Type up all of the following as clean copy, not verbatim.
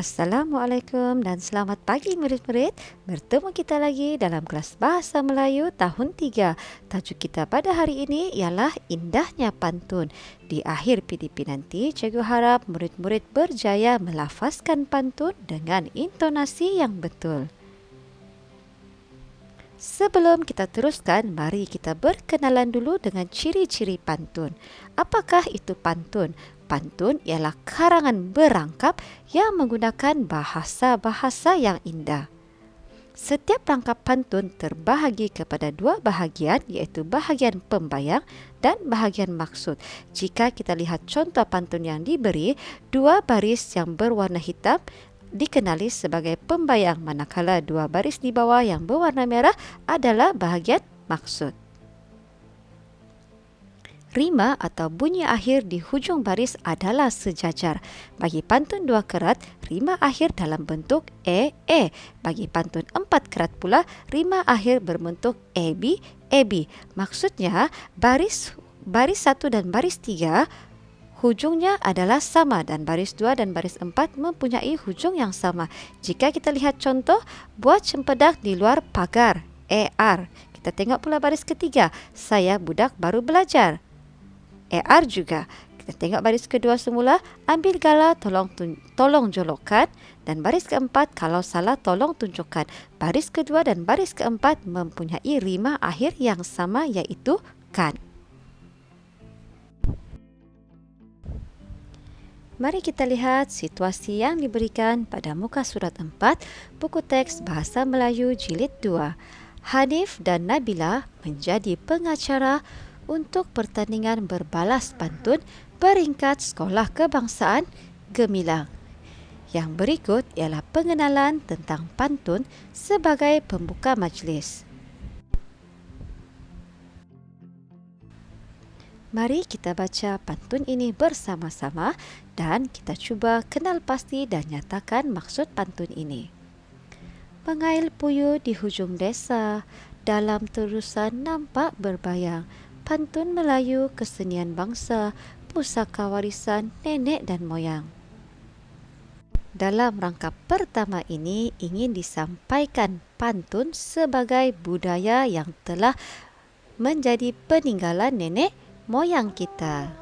Assalamualaikum dan selamat pagi murid-murid. Bertemu kita lagi dalam kelas Bahasa Melayu tahun 3. Tajuk kita pada hari ini ialah indahnya pantun. Di akhir PDP nanti, cikgu harap murid-murid berjaya melafazkan pantun dengan intonasi yang betul. Sebelum kita teruskan, mari kita berkenalan dulu dengan ciri-ciri pantun. Apakah itu pantun? Pantun ialah karangan berangkap yang menggunakan bahasa-bahasa yang indah. Setiap rangkap pantun terbahagi kepada dua bahagian, iaitu bahagian pembayang dan bahagian maksud. Jika kita lihat contoh pantun yang diberi, dua baris yang berwarna hitam dikenali sebagai pembayang, manakala dua baris di bawah yang berwarna merah adalah bahagian maksud. Rima atau bunyi akhir di hujung baris adalah sejajar. Bagi pantun 2 kerat, rima akhir dalam bentuk e. Bagi pantun 4 kerat pula, rima akhir berbentuk ab. Maksudnya, baris 1 dan baris 3 hujungnya adalah sama dan baris 2 dan baris 4 mempunyai hujung yang sama. Jika kita lihat contoh, buat cempedak di luar pagar, er. Kita tengok pula baris ketiga, saya budak baru belajar, er juga. Kita tengok baris kedua semula, ambil gala tolong jolokkan, dan baris keempat kalau salah tolong tunjukkan. Baris kedua dan baris keempat mempunyai rima akhir yang sama, iaitu kan. Mari kita lihat situasi yang diberikan pada muka surat 4, buku teks Bahasa Melayu Jilid 2. Hanif dan Nabila menjadi pengacara untuk pertandingan berbalas pantun peringkat Sekolah Kebangsaan Gemilang. Yang berikut ialah pengenalan tentang pantun sebagai pembuka majlis. Mari kita baca pantun ini bersama-sama dan kita cuba kenal pasti dan nyatakan maksud pantun ini. Pengail puyuh di hujung desa, dalam terusan nampak berbayang. Pantun Melayu kesenian bangsa, pusaka warisan nenek dan moyang. Dalam rangkap pertama ini ingin disampaikan pantun sebagai budaya yang telah menjadi peninggalan nenek moyang kita.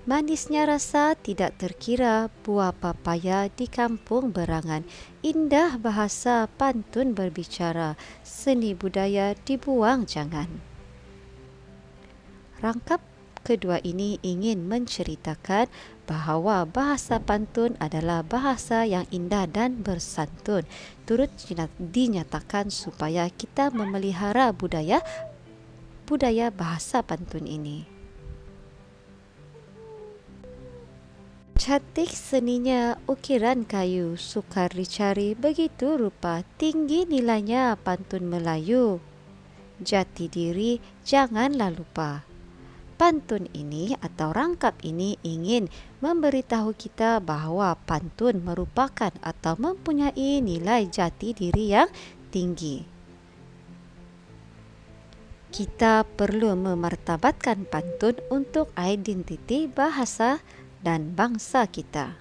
Manisnya rasa tidak terkira, buah papaya di kampung berangan. Indah bahasa pantun berbicara, seni budaya dibuang jangan. Rangkap kedua ini ingin menceritakan bahawa bahasa pantun adalah bahasa yang indah dan bersantun. Turut dinyatakan supaya kita memelihara budaya bahasa pantun ini. Cantik seninya ukiran kayu, sukar dicari begitu rupa, tinggi nilainya pantun Melayu. Jati diri janganlah lupa. Pantun ini atau rangkap ini ingin memberitahu kita bahawa pantun merupakan atau mempunyai nilai jati diri yang tinggi. Kita perlu memartabatkan pantun untuk identiti bahasa dan bangsa kita.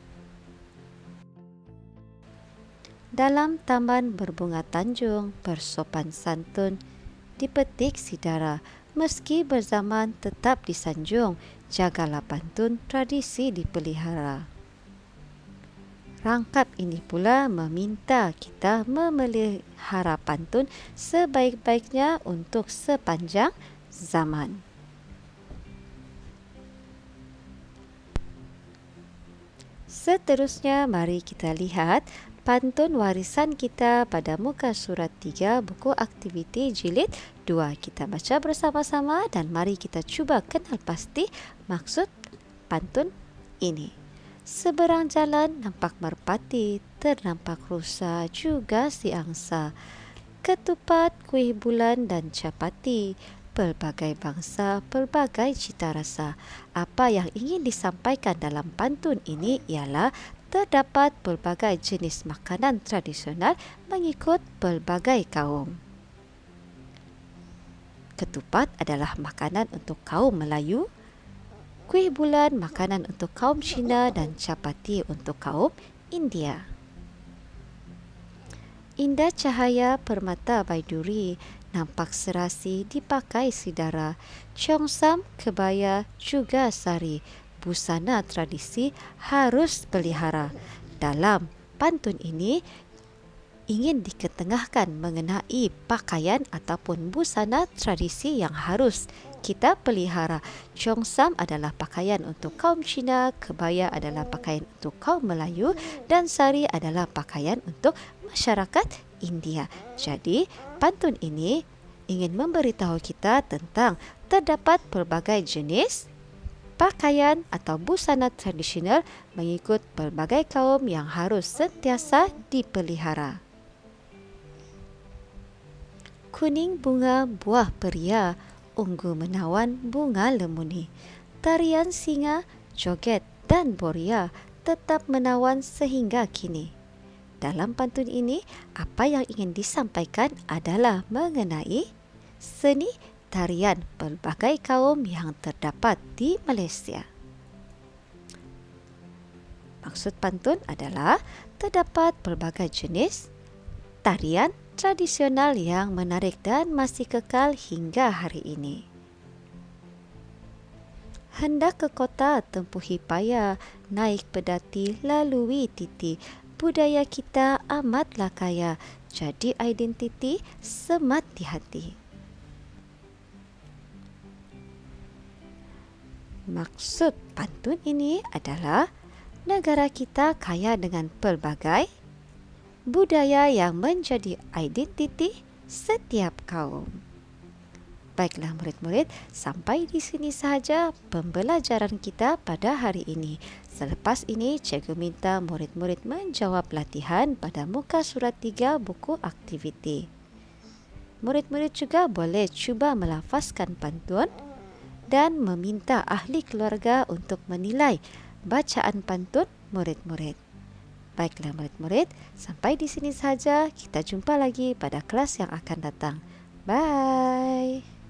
Dalam taman berbunga tanjung, bersopan santun, dipetik sidara, meski berzaman tetap disanjung, jagalah pantun tradisi dipelihara. Rangkap ini pula meminta kita memelihara pantun sebaik-baiknya untuk sepanjang zaman. Seterusnya, mari kita lihat pantun warisan kita pada muka surat 3 buku aktiviti jilid 2. Kita baca bersama-sama dan mari kita cuba kenal pasti maksud pantun ini. Seberang jalan nampak merpati, ternampak rusa juga si angsa. Ketupat, kuih bulan dan capati, pelbagai bangsa, pelbagai cita rasa. Apa yang ingin disampaikan dalam pantun ini ialah terdapat pelbagai jenis makanan tradisional mengikut pelbagai kaum. Ketupat adalah makanan untuk kaum Melayu. kuih bulan makanan untuk kaum Cina dan capati untuk kaum India. Indah cahaya permata baiduri, nampak serasi dipakai sidara. Cheongsam, kebaya juga sari. Busana tradisi harus pelihara. Dalam pantun ini ingin diketengahkan mengenai pakaian ataupun busana tradisi yang harus kita pelihara. Cheongsam adalah pakaian untuk kaum Cina, kebaya adalah pakaian untuk kaum Melayu dan sari adalah pakaian untuk masyarakat India. Jadi, pantun ini ingin memberitahu kita tentang terdapat pelbagai jenis pakaian atau busana tradisional mengikut pelbagai kaum yang harus sentiasa dipelihara. Kuning bunga buah peria, ungu menawan bunga lemuni. Tarian singa, joget dan boria tetap menawan sehingga kini. Dalam pantun ini, apa yang ingin disampaikan adalah mengenai seni tarian pelbagai kaum yang terdapat di Malaysia. Maksud pantun adalah terdapat pelbagai jenis tarian tradisional yang menarik dan masih kekal hingga hari ini. Hendak ke kota tempuhi payah, naik pedati lalui titi. Budaya kita amatlah kaya, jadi identiti semat di hati. Maksud pantun ini adalah negara kita kaya dengan pelbagai budaya yang menjadi identiti setiap kaum. Baiklah murid-murid, sampai di sini sahaja pembelajaran kita pada hari ini. Selepas ini, cikgu minta murid-murid menjawab latihan pada muka surat 3 buku aktiviti. Murid-murid juga boleh cuba melafazkan pantun dan meminta ahli keluarga untuk menilai bacaan pantun murid-murid. Baiklah murid-murid, sampai di sini sahaja. Kita jumpa lagi pada kelas yang akan datang. Bye.